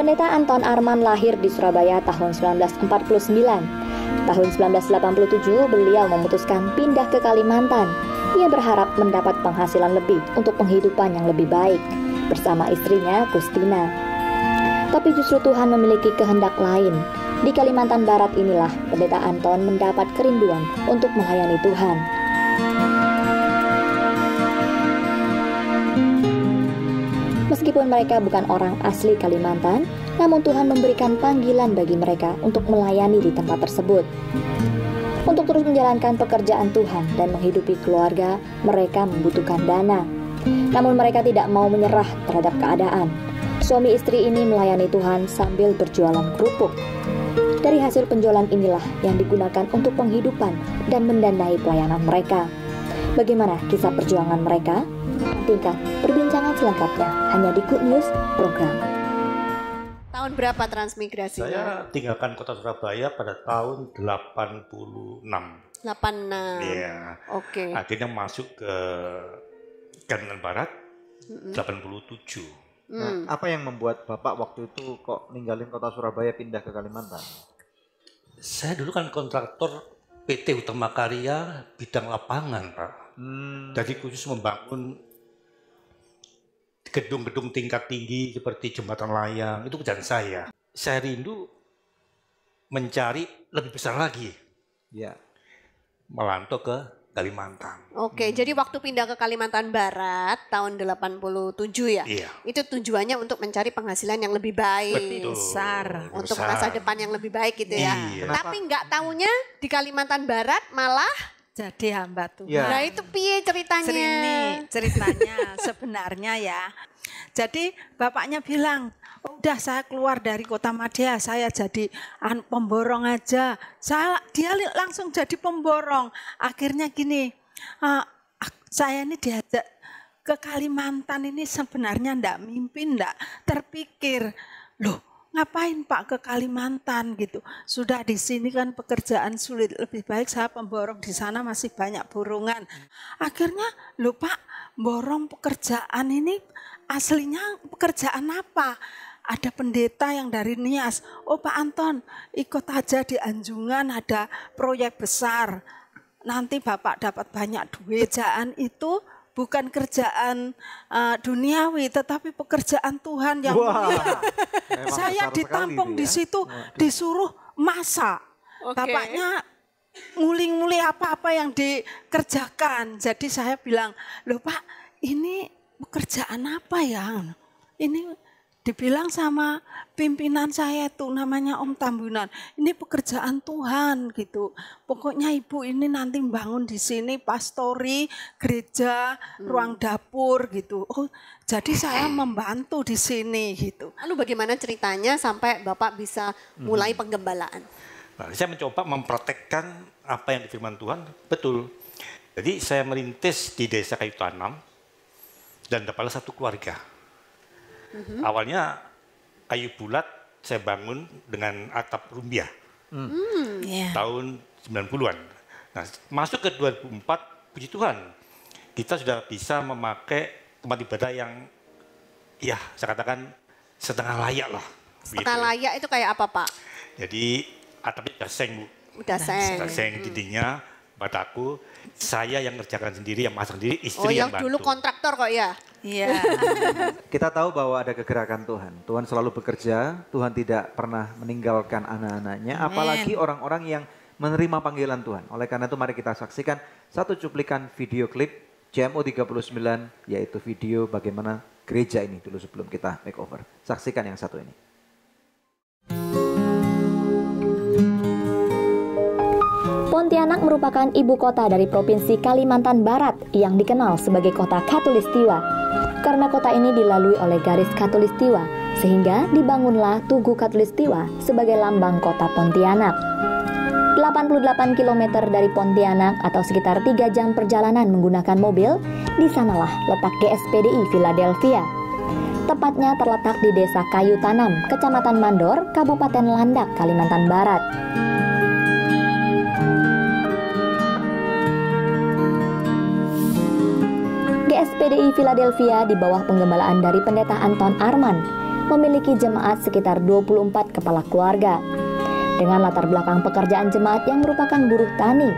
Pendeta Anton Arman lahir di Surabaya tahun 1949. Tahun 1987 beliau memutuskan pindah ke Kalimantan. Ia berharap mendapat penghasilan lebih untuk penghidupan yang lebih baik bersama istrinya Gustina. Tapi justru Tuhan memiliki kehendak lain. Di Kalimantan Barat inilah Pendeta Anton mendapat kerinduan untuk melayani Tuhan. Meskipun mereka bukan orang asli Kalimantan, namun Tuhan memberikan panggilan bagi mereka untuk melayani di tempat tersebut. Untuk terus menjalankan pekerjaan Tuhan dan menghidupi keluarga, mereka membutuhkan dana. Namun mereka tidak mau menyerah terhadap keadaan. Suami istri ini melayani Tuhan sambil berjualan kerupuk. Dari hasil penjualan inilah yang digunakan untuk penghidupan dan mendanai pelayanan mereka. Bagaimana kisah perjuangan mereka? Nantikan perbincangan selengkapnya hanya di Good News Program. Tahun berapa transmigrasinya? Saya tinggalkan kota Surabaya pada tahun 86. 86. Iya. Oke. Akhirnya masuk ke Kalimantan Barat 87. Nah, apa yang membuat Bapak waktu itu kok ninggalin kota Surabaya pindah ke Kalimantan? Saya dulu kan kontraktor PT Utama Karya bidang lapangan, Pak. Jadi khusus membangun gedung-gedung tingkat tinggi seperti jembatan layang, itu kerjaan saya. Saya rindu mencari lebih besar lagi. Ya. Melantau ke Kalimantan. Oke, jadi waktu pindah ke Kalimantan Barat tahun 87 ya? Iya. Itu tujuannya untuk mencari penghasilan yang lebih baik. Betul. Besar. Untuk Besar. masa depan yang lebih baik gitu ya. Iya. Tapi nggak taunya di Kalimantan Barat malah Jadi hamba Tuhan. Ya. nah itu piye ceritanya? Ceritanya sebenarnya ya. Jadi bapaknya bilang, udah saya keluar dari kota Madya, saya jadi pemborong aja. Dia langsung jadi pemborong. Akhirnya gini, saya ini diajak ke Kalimantan ini sebenarnya ndak mimpi, ndak terpikir. Loh, ngapain Pak ke Kalimantan gitu? Sudah di sini kan pekerjaan sulit, lebih baik saya pemborong, di sana masih banyak burungan. Akhirnya, loh Pak, borong pekerjaan ini aslinya pekerjaan apa? Ada pendeta yang dari Nias. Oh Pak Anton, ikut aja di Anjungan, ada proyek besar. Nanti Bapak dapat banyak duit. Kerjaan itu bukan kerjaan duniawi, tetapi pekerjaan Tuhan yang mulia. Saya ditampung di situ, disuruh masak. Bapaknya nguli-nguli apa-apa yang dikerjakan. Jadi saya bilang, loh Pak, ini pekerjaan apa ya? Ini dibilang sama pimpinan saya itu namanya Om Tambunan. Ini pekerjaan Tuhan gitu. Pokoknya ibu ini nanti bangun di sini pastori, gereja, ruang dapur gitu. Oh, jadi saya membantu di sini gitu. Lalu bagaimana ceritanya sampai Bapak bisa mulai penggembalaan? Nah, saya mencoba memprotekkan apa yang difirman Tuhan, betul. Jadi saya merintis di desa Kayu Tanam dan dapatlah satu keluarga. Awalnya kayu bulat saya bangun dengan atap rumbia tahun 90-an. Nah, masuk ke 2004, puji Tuhan, kita sudah bisa memakai tempat ibadah yang, ya saya katakan setengah layak lah. Setengah begitu. layak itu kayak apa Pak? Jadi atapnya sudah seng, Bu. Udah Sudah seng. seng dindingnya, bataku, saya yang ngerjakan sendiri, yang masang sendiri, istri Oh yang yang bantu. dulu kontraktor kok ya? Iya. Kita tahu bahwa ada kegerakan Tuhan. Tuhan selalu bekerja, Tuhan tidak pernah meninggalkan anak-anaknya, apalagi orang-orang yang menerima panggilan Tuhan. Oleh karena itu mari kita saksikan satu cuplikan video klip JMO 39, yaitu video bagaimana gereja ini dulu sebelum kita makeover. Saksikan yang satu ini. Pontianak merupakan ibu kota dari Provinsi Kalimantan Barat yang dikenal sebagai kota Khatulistiwa. Karena kota ini dilalui oleh garis Khatulistiwa, sehingga dibangunlah Tugu Khatulistiwa sebagai lambang kota Pontianak. 88 km dari Pontianak atau sekitar 3 jam perjalanan menggunakan mobil, di sanalah letak GSPDI Philadelphia. Tepatnya terletak di Desa Kayu Tanam, Kecamatan Mandor, Kabupaten Landak, Kalimantan Barat. GSPDI Philadelphia di bawah penggembalaan dari Pendeta Anton Arman memiliki jemaat sekitar 24 kepala keluarga, dengan latar belakang pekerjaan jemaat yang merupakan buruh tani.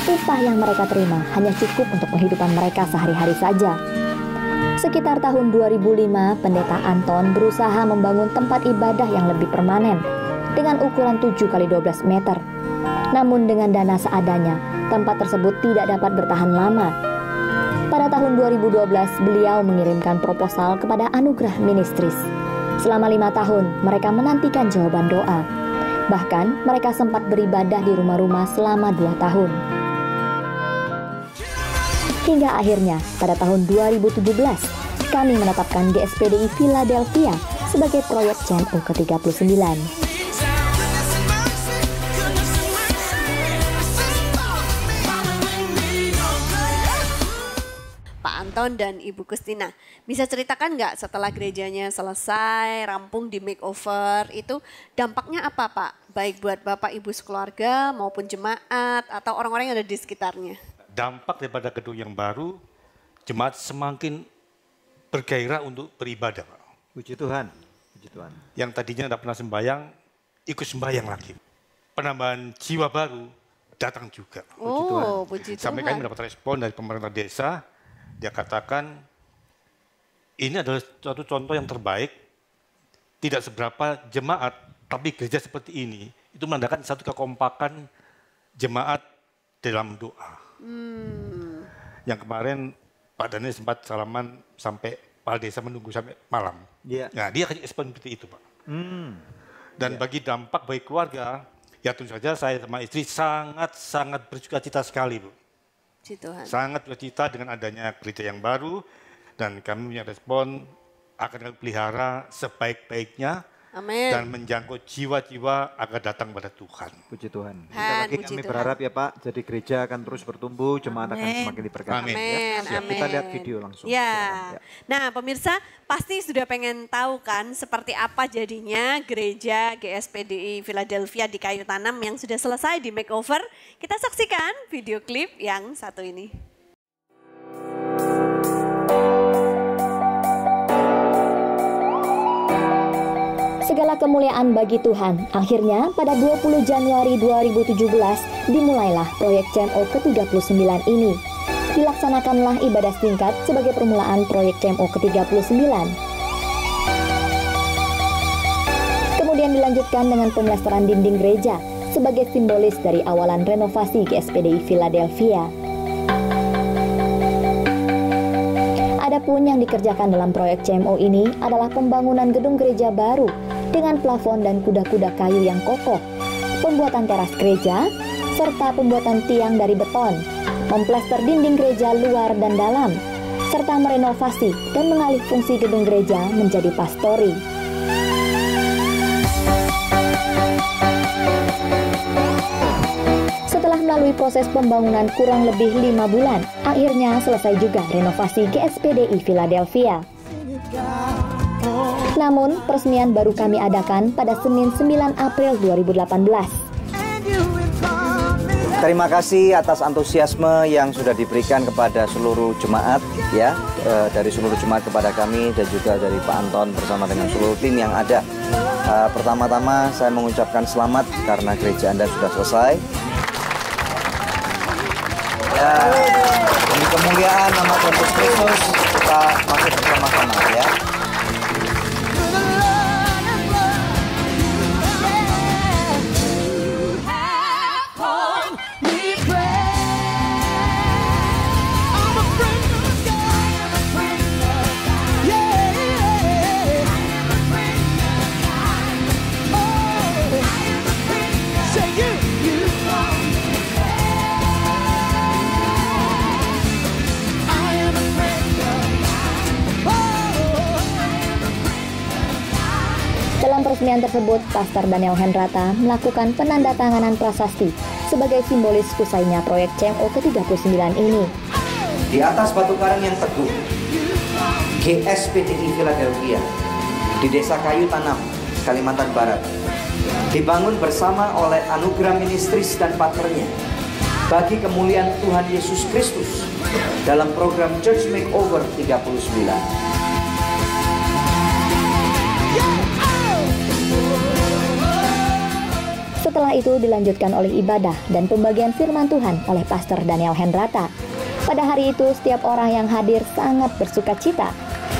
Upah yang mereka terima hanya cukup untuk kehidupan mereka sehari-hari saja. Sekitar tahun 2005, Pendeta Anton berusaha membangun tempat ibadah yang lebih permanen dengan ukuran 7x12 meter. Namun dengan dana seadanya, tempat tersebut tidak dapat bertahan lama. Pada tahun 2012, beliau mengirimkan proposal kepada Anugerah Ministries. Selama 5 tahun, mereka menantikan jawaban doa. Bahkan, mereka sempat beribadah di rumah-rumah selama 2 tahun. Hingga akhirnya, pada tahun 2017, kami menetapkan GSPDI Philadelphia sebagai proyek CMO ke-39. Pak Anton dan Ibu Kustina, bisa ceritakan nggak setelah gerejanya selesai, rampung di makeover, itu dampaknya apa Pak? Baik buat Bapak Ibu sekeluarga maupun jemaat atau orang-orang yang ada di sekitarnya. Dampak daripada gedung yang baru, jemaat semakin bergairah untuk beribadah, Pak. Puji Tuhan, puji Tuhan. Yang tadinya tidak pernah sembahyang, ikut sembahyang lagi. Penambahan jiwa baru datang juga. Puji Tuhan. Puji Tuhan. Sampai kami mendapat respon dari pemerintah desa, dia katakan ini adalah suatu contoh yang terbaik, tidak seberapa jemaat, tapi gereja seperti ini, itu menandakan satu kekompakan jemaat dalam doa. Yang kemarin Pak Daniel sempat salaman sampai Pak Desa menunggu sampai malam. Iya. Nah, dia kasih respon seperti itu, Pak. Dan bagi dampak bagi keluarga, ya tentu saja saya sama istri sangat bersukacita sekali, Bu. Puji Tuhan. Sangat bersukacita dengan adanya gereja yang baru, dan kami punya respon akan kami pelihara sebaik-baiknya. Amin. Dan menjangkau jiwa-jiwa agar datang pada Tuhan. Puji Tuhan. Tuhan, Sekali lagi puji kami Tuhan. berharap ya Pak, jadi gereja akan terus bertumbuh, jemaat akan semakin diberkati. Amin. Amin, Ya. amin. Kita lihat video langsung. Ya. Ya. Nah, pemirsa pasti sudah pengen tahu kan seperti apa jadinya gereja GSPDI Philadelphia di Kayu Tanam yang sudah selesai di makeover. Kita saksikan video klip yang satu ini. Segala kemuliaan bagi Tuhan. Akhirnya pada 20 Januari 2017 dimulailah proyek CMO ke-39 ini. Dilaksanakanlah ibadah singkat sebagai permulaan proyek CMO ke-39. Kemudian dilanjutkan dengan pemelastaran dinding gereja sebagai simbolis dari awalan renovasi GSPDI Philadelphia. Adapun yang dikerjakan dalam proyek CMO ini adalah pembangunan gedung gereja baru dengan plafon dan kuda-kuda kayu yang kokoh, pembuatan teras gereja, serta pembuatan tiang dari beton, memplester dinding gereja luar dan dalam, serta merenovasi dan mengalih fungsi gedung gereja menjadi pastori. Setelah melalui proses pembangunan kurang lebih 5 bulan, akhirnya selesai juga renovasi GSPDI Philadelphia. Namun, peresmian baru kami adakan pada Senin 9 April 2018. Terima kasih atas antusiasme yang sudah diberikan kepada seluruh jemaat, ya, dari seluruh jemaat kepada kami dan juga dari Pak Anton bersama dengan seluruh tim yang ada. Pertama-tama saya mengucapkan selamat karena gereja Anda sudah selesai. Ya, demi kemuliaan nama Tuhan Yesus Kristus, kita masih bersama-sama, ya. Dalam peresmian tersebut, Pastor Daniel Henrata melakukan penandatanganan prasasti sebagai simbolis usainya proyek CMO ke-39 ini. Di atas batu karang yang teguh, GSPDI Philadelphia, di Desa Kayu Tanam, Kalimantan Barat, dibangun bersama oleh anugerah ministris dan partnernya bagi kemuliaan Tuhan Yesus Kristus dalam program Church Makeover 39. Setelah itu dilanjutkan oleh ibadah dan pembagian firman Tuhan oleh Pastor Daniel Hendrata. Pada hari itu setiap orang yang hadir sangat bersuka cita.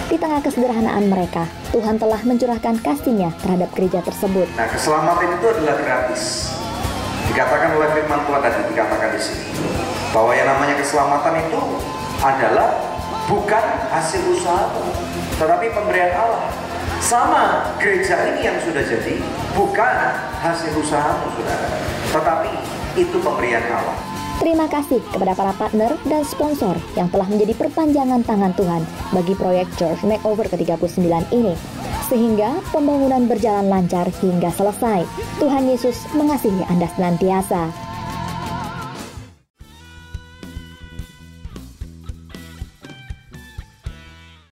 Di tengah kesederhanaan mereka, Tuhan telah mencurahkan kasih-Nya terhadap gereja tersebut. Nah, keselamatan itu adalah gratis. Dikatakan oleh firman Tuhan tadi, dikatakan di sini bahwa yang namanya keselamatan itu adalah bukan hasil usaha, tetapi pemberian Allah. Sama gereja ini yang sudah jadi bukan hasil usahamu, saudara, tetapi itu pemberian Allah. Terima kasih kepada para partner dan sponsor yang telah menjadi perpanjangan tangan Tuhan bagi proyek Church Makeover ke-39 ini, sehingga pembangunan berjalan lancar hingga selesai. Tuhan Yesus mengasihi Anda senantiasa.